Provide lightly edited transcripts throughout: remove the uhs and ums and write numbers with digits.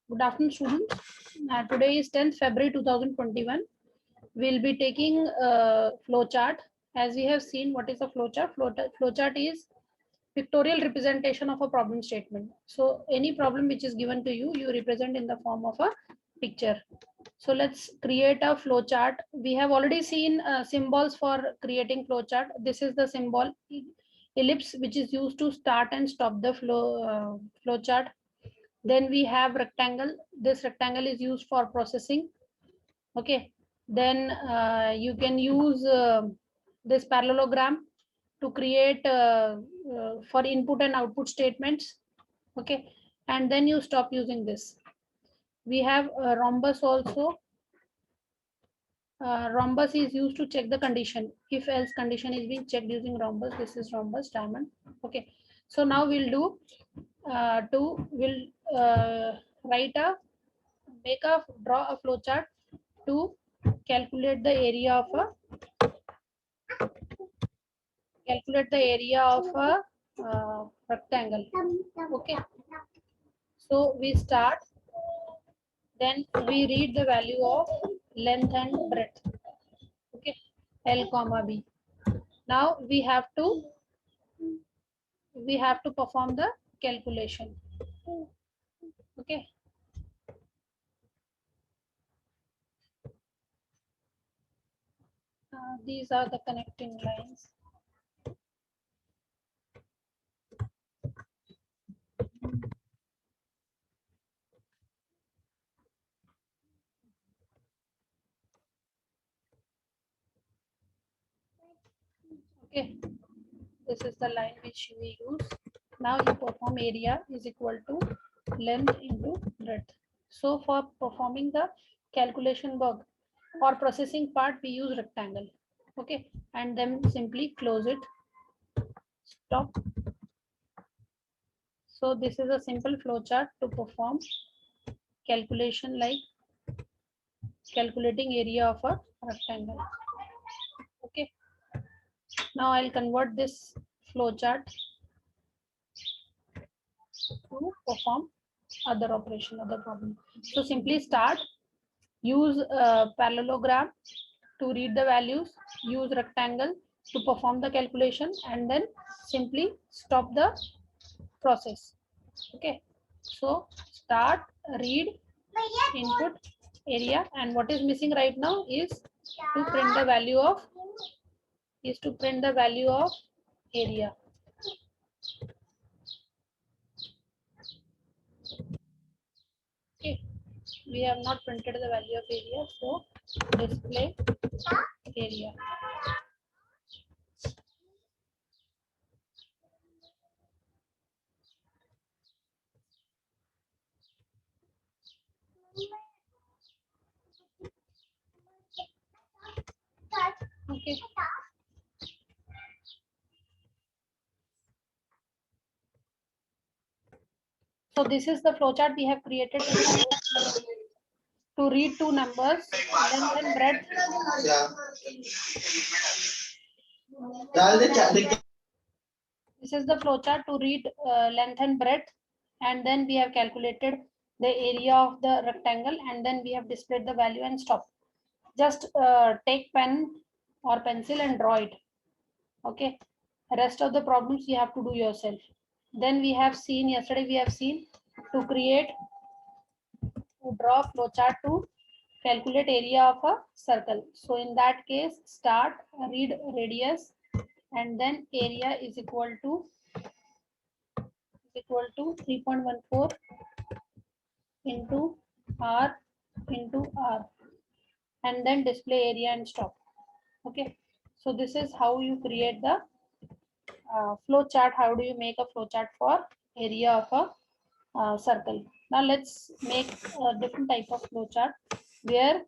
Good afternoon, students. Today is 10th February 2021. We'll be taking flowchart. As we have seen, what is a flowchart? Flowchart is pictorial representation of a problem statement. So any problem which is given to you, you represent in the form of a picture. So let's create a flowchart. We have already seen symbols for creating flowchart. This is the symbol ellipse, which is used to start and stop the flowchart. Then we have rectangle. This rectangle is used for processing. Okay. Then you can use this parallelogram to create for input and output statements. Okay. And then you stop using this. We have rhombus also. Rhombus is used to check the condition. If else condition is being checked using rhombus. This is rhombus diamond. Okay. So now we'll do we'll write a draw a flowchart to calculate the area of a rectangle. Okay, so we start, then we read the value of length and breadth. Okay, L comma B. Now we have to perform the calculation. Okay, these are the connecting lines. Okay, this is the line which we use. Now you perform area is equal to length into breadth. So for performing the calculation work or processing part, we use rectangle. Okay, and then simply close it, stop. So this is a simple flowchart to perform calculation, like calculating area of a rectangle. Okay, now I'll convert this flowchart to perform other operation, other problem. So simply start, use parallelogram to read the values, use rectangle to perform the calculation, and then simply stop the process. Okay, so start, read, input, area, and what is missing right now is to print the value of area. Okay, we have not printed the value of area, so display area. Okay, so this is the flowchart we have created to read two numbers, length and breadth. This is the flowchart to read length and breadth, and then we have calculated the area of the rectangle, and then we have displayed the value and stop. Just take pen or pencil and draw it. Okay, rest of the problems you have to do yourself. Then we have seen yesterday, we have seen to draw flowchart to calculate area of a circle. So in that case, start, read radius, and then area is equal to 3.14 into r into r, and then display area and stop. Okay, so this is how you create the flow chart. How do you make a flow chart for area of a circle? Now let's make a different type of flow chart where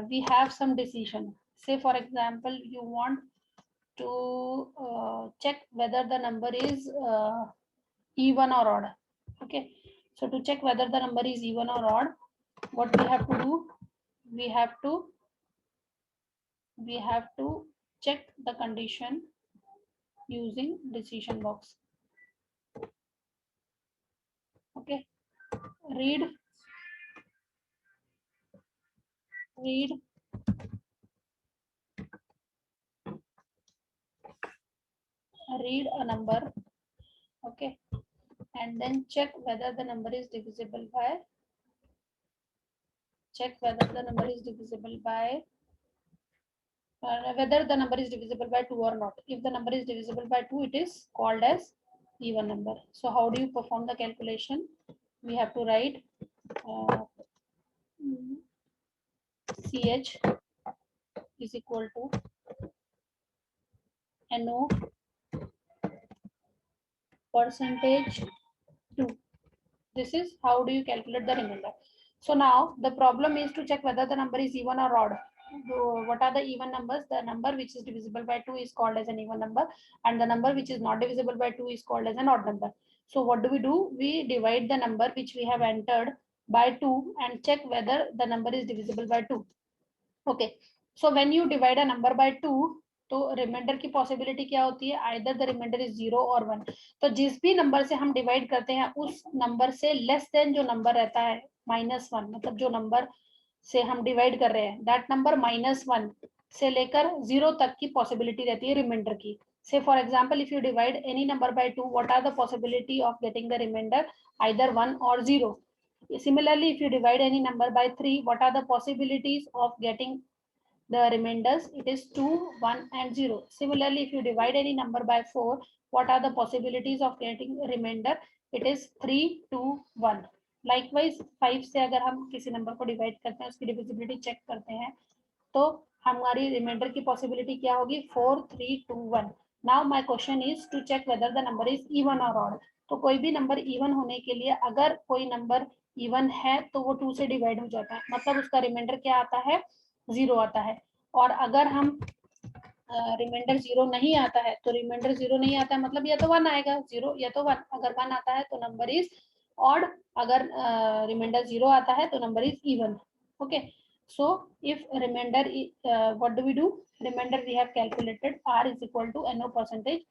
we have some decision. Say for example, you want to check whether the number is even or odd. Okay, so to check whether the number is even or odd, what we have to do, we have to check the condition using decision box. Okay, read a number, okay, and then check whether the number is divisible by whether the number is divisible by 2 or not. If the number is divisible by 2, it is called as even number. So how do you perform the calculation? We have to write ch is equal to no percentage 2. This is how do you calculate the remainder. So now the problem is to check whether the number is even or odd. What are the even numbers? The number which is divisible by 2 is called as an even number, and the number which is not divisible by 2 is called as an odd number. So what do? We divide the number which we have entered by 2 and check whether the number is divisible by 2. Okay, so when you divide a number by 2, तो reminder की possibility क्या होती है? Either the remainder is 0 और 1. तो जिस भी number से हम डिवाइड करते हैं उस नंबर से लेस देन जो नंबर रहता है -1, मतलब जो नंबर से हम डिवाइड कर रहे हैं दैट नंबर -1 से लेकर 0 तक की पॉसिबिलिटी रहती है रिमाइंडर की. Say for example, if you divide any number by 2, what are the possibility of getting the remainder? Either 1 or 0. Similarly, if you divide any number by 3, what are the possibilities of getting the remainders? It is 2, 1 and 0. Similarly, if you divide any number by 4, what are the possibilities of getting remainder? It is 3, 2, 1. Likewise, 5 से अगर हम किसी number को divide करते हैं, उसकी divisibility check करते हैं, तो हमारी रिमाइंडर की पॉसिबिलिटी क्या होगी? 4, 3, 2, 1. Now my question is to check whether the number is even or odd. तो कोई भी नंबर इवन होने के लिए अगर कोई नंबर इवन है तो वो 2 से डिवाइड हो जाता है, मतलब उसका रिमाइंडर क्या आता है? 0 आता है. और अगर हम रिमाइंडर 0 नहीं आता है तो रिमाइंडर 0 नहीं आता है मतलब या तो 1 आएगा, 0 या तो 1. अगर 1 आता है तो नंबर इज ऑड, अगर रिमाइंडर 0 आता है तो number is even. Okay, so if remainder what do? Remainder we have calculated r is equal to no percentage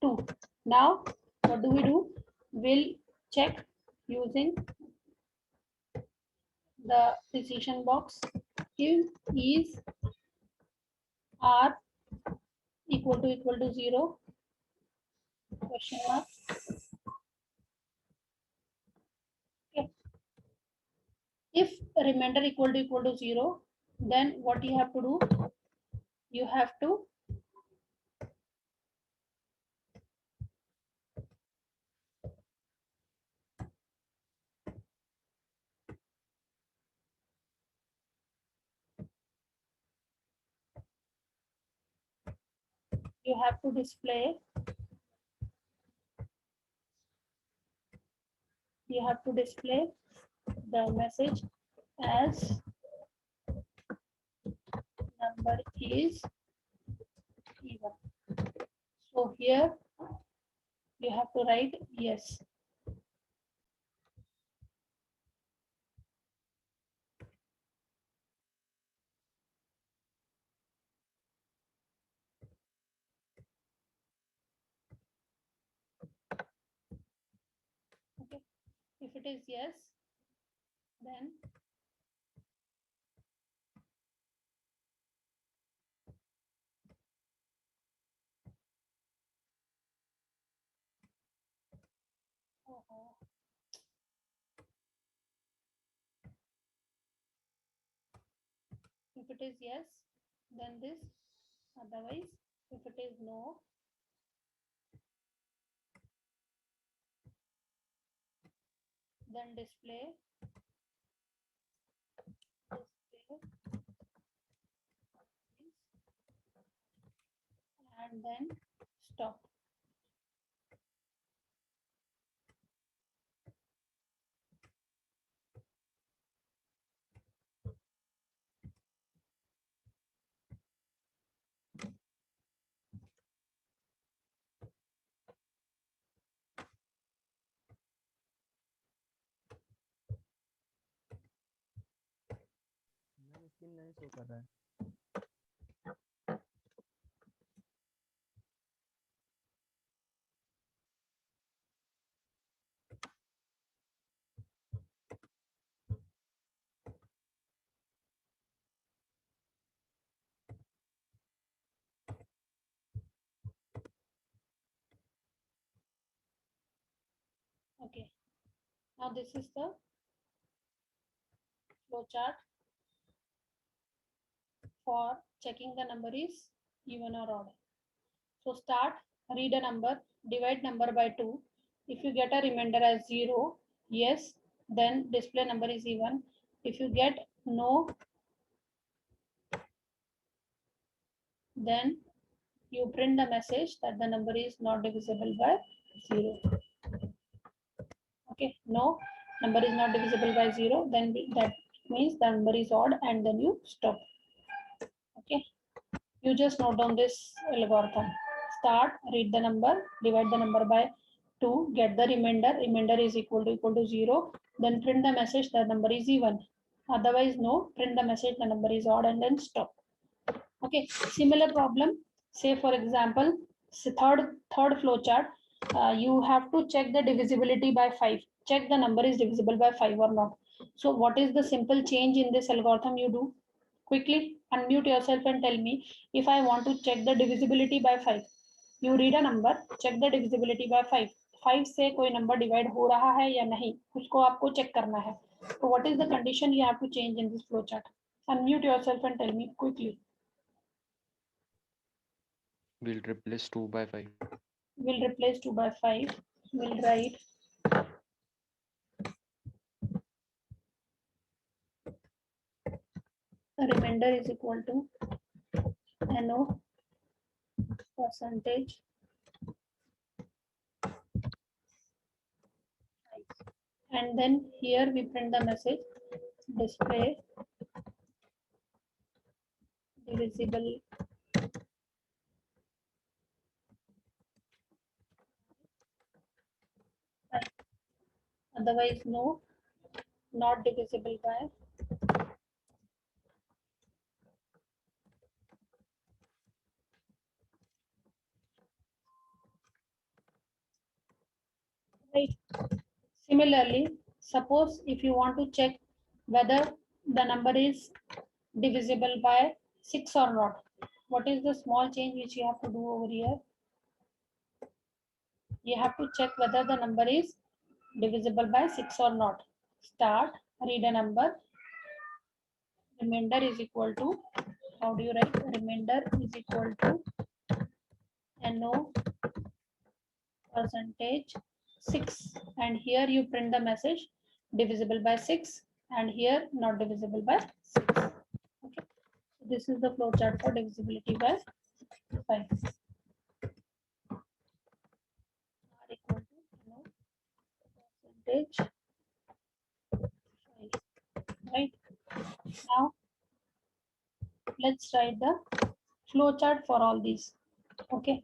2. Now what do? We'll check using the precision box. If is r equal to 0, question mark. Okay, if remainder equal to 0, then what you have to do? You have to display the message as number is even. So here you have to write yes. Okay, if it is yes, then if it is yes, then this. Otherwise, if it is no, then display and then stop. Screen नहीं show कर रहा है. Now this is the flow chart for checking the number is even or odd. So start, read a number, divide number by 2. If you get a remainder as 0, yes, then display number is even. If you get no, then you print the message that the number is not divisible by 0. Okay, no, number is not divisible by 0, then that means the number is odd, and then you stop. Okay, you just note down this algorithm. Start, read the number, divide the number by 2, get the remainder is equal to 0, then print the message the number is even. Otherwise no, print the message the number is odd, and then stop. Okay, similar problem, say for example, third flow chart, you have to check the divisibility by 5, check the number is divisible by 5 or not. So what is the simple change in this algorithm you do? Quickly unmute yourself and tell me, if I want to check the divisibility by 5, you read a number, check the divisibility by 5, 5 से कोई number divide हो रहा है या नहीं, उसको आपको check करना है. So what is the condition you have to change in this flow chart? Unmute yourself and tell me quickly. We'll replace 2 by 5. We'll replace 2 by 5. We'll write remainder is equal to NO percentage. And then here we print the message, display divisible by, otherwise no, not divisible by. Right. Similarly, suppose if you want to check whether the number is divisible by 6 or not, what is the small change which you have to do over here? You have to check whether the number is divisible by 6 or not. Start, read a number, remainder is equal to, how do you write? Remainder is equal to NO percentage 6, and here you print the message divisible by 6, and here not divisible by 6. Okay, so this is the flow chart for divisibility by 5. R equal to NO percentage 5. Right, now let's write the flow chart for all these. Okay,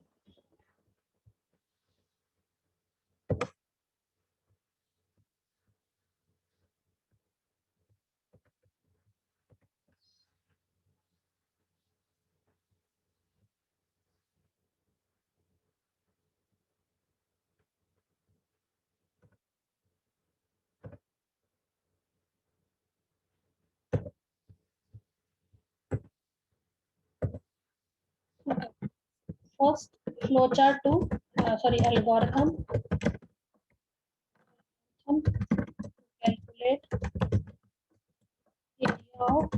first flow chart to algorithm calculate area of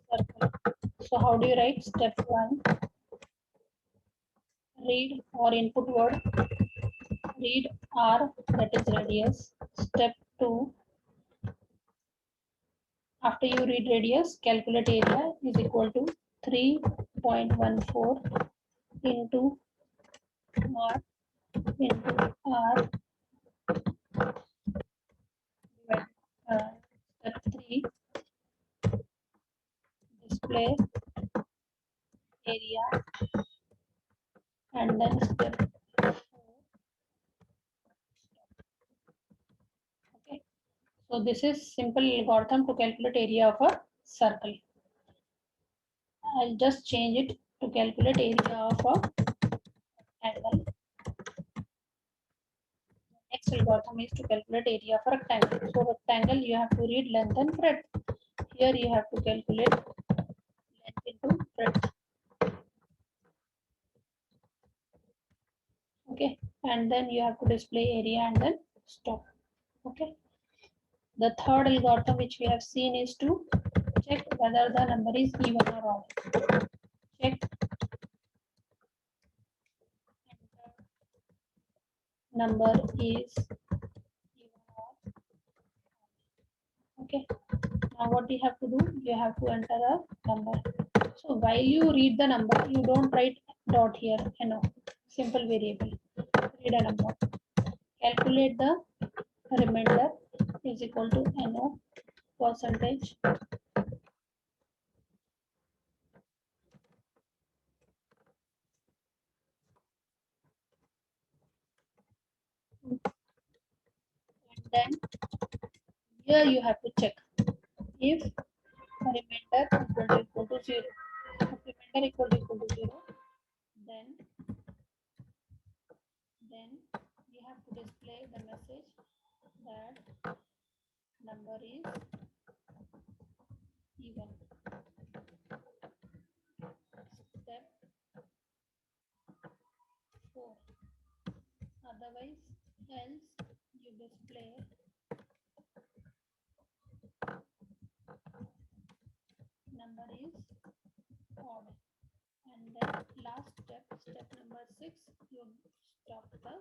circle. So how do you write? Step 1, read or input word, read R, that is radius. Step 2, after you read radius, calculate area is equal to 3.14 into R into R divided. Step 3, display area, and then step 4. Okay, so this is simple algorithm to calculate area of a circle. I'll just change it to calculate area of a rectangle. Next algorithm is to calculate area of a rectangle. So rectangle you have to read length and breadth. Here you have to calculate length into breadth. Okay, and then you have to display area and then stop. Okay. The third algorithm which we have seen is to check whether the number is even or odd. Check number is even or odd. Okay. Now what you have to do? You have to enter a number. So while you read the number, you don't write dot here. No, simple variable. Read a number. Calculate the remainder is equal to NO percentage and then here you have to check if remainder equal to 0. If remainder equal to 0, then you have to display the message that number is even. Step 4. Otherwise, else you display number is odd. And then last step, step number 6, you stop the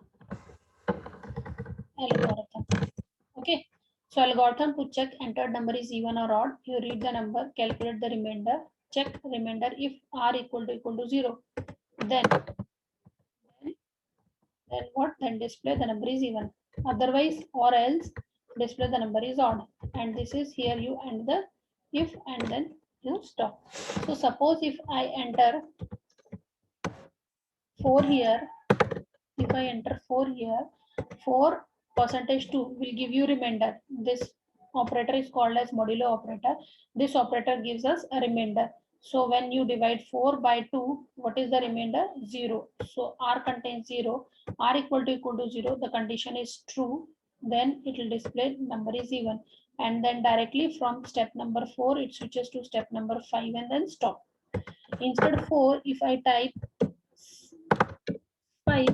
algorithm. Okay. So algorithm to check entered number is even or odd. You read the number, calculate the remainder, check remainder if r equal to 0. Then what? Then display the number is even. Otherwise or else display the number is odd. And this is here you end the if and then you stop. So suppose if I enter 4 here, if I enter 4 here, 4 percentage 2 will give you remainder. This operator is called as modulo operator. This operator gives us a remainder. So when you divide 4 by 2, what is the remainder? 0. So r contains 0. R equal to 0. The condition is true. Then it will display number is even. And then directly from step number 4, it switches to step number 5 and then stop. Instead 4, if I type 5,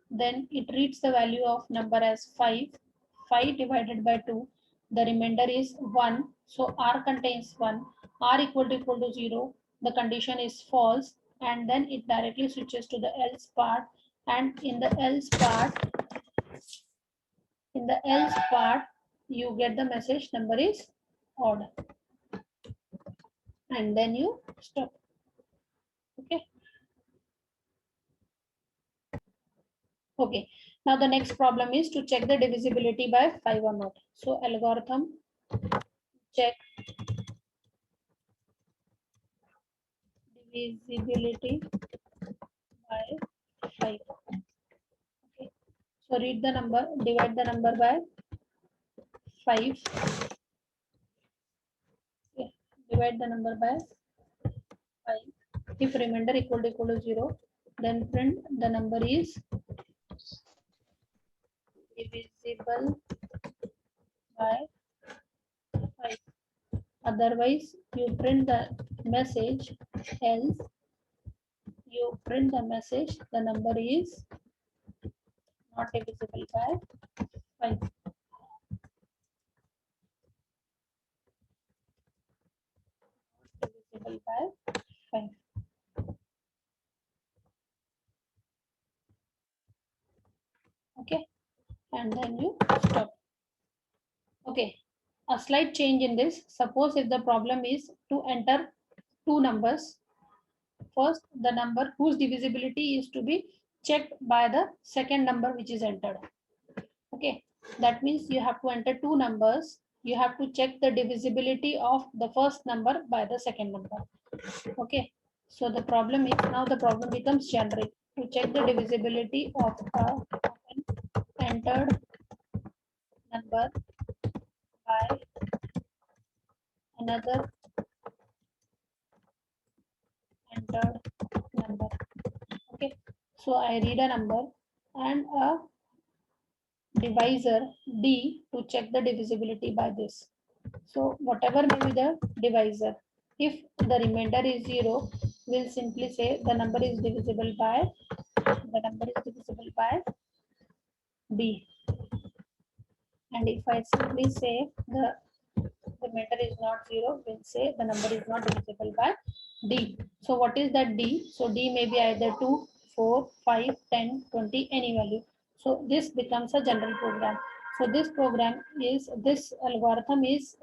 then it reads the value of number as 5. 5 divided by 2, the remainder is 1. So r contains 1. R equal to 0. The condition is false. And then it directly switches to the else part. And in the else part, you get the message number is odd. And then you stop. Okay. Okay. Now the next problem is to check the divisibility by 5 or not. So algorithm check divisibility by 5. Okay. So read the number, divide the number by 5. Okay. Divide the number by 5. If remainder equal to 0, then print the number is divisible by 5. Otherwise, you print the message, else you print the message, the number is not divisible by 5. Divisible by 5. Okay. And then you stop. Okay. A slight change in this. Suppose if the problem is to enter two numbers. First, the number whose divisibility is to be checked by the second number which is entered. Okay, that means you have to enter two numbers. You have to check the divisibility of the first number by the second number. Okay, so the problem is now the problem becomes generic to check the divisibility of an entered number by another entered number. Okay, so I read a number and a divisor D to check the divisibility by this. So whatever may be the divisor, if the remainder is 0, we'll simply say the number is divisible by D. And if I simply say the remainder is not 0, we'll say the number is not divisible by D. So what is that D? So D may be either 2, 4, 5, 10, 20, any value. So this becomes a general program. So this algorithm is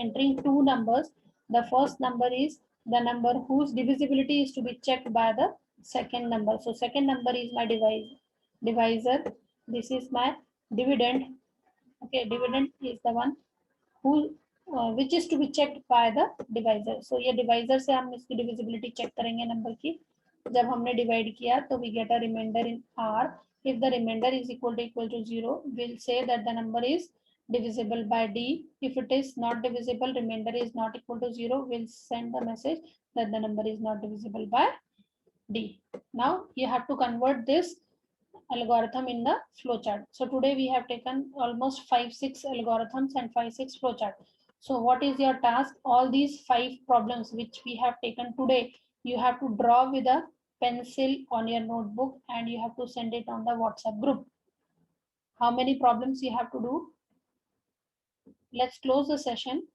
entering two numbers. The first number is the number whose divisibility is to be checked by the second number. So second number is my divisor. This is my dividend. Okay, dividend is the one who which is to be checked by the divisor. So ये divisor से हम इसकी divisibility check करेंगे number की. जब हमने divide किया तो we get a remainder in R. If the remainder is equal to 0, we'll say that the number is divisible by D. If it is not divisible, remainder is not equal to 0, we'll send the message that the number is not divisible by D. Now you have to convert this algorithm in the flowchart. So today we have taken almost 5-6 algorithms and 5-6 flowchart. So what is your task? All these 5 problems which we have taken today, you have to draw with a pencil on your notebook and you have to send it on the WhatsApp group. How many problems you have to do? Let's close the session.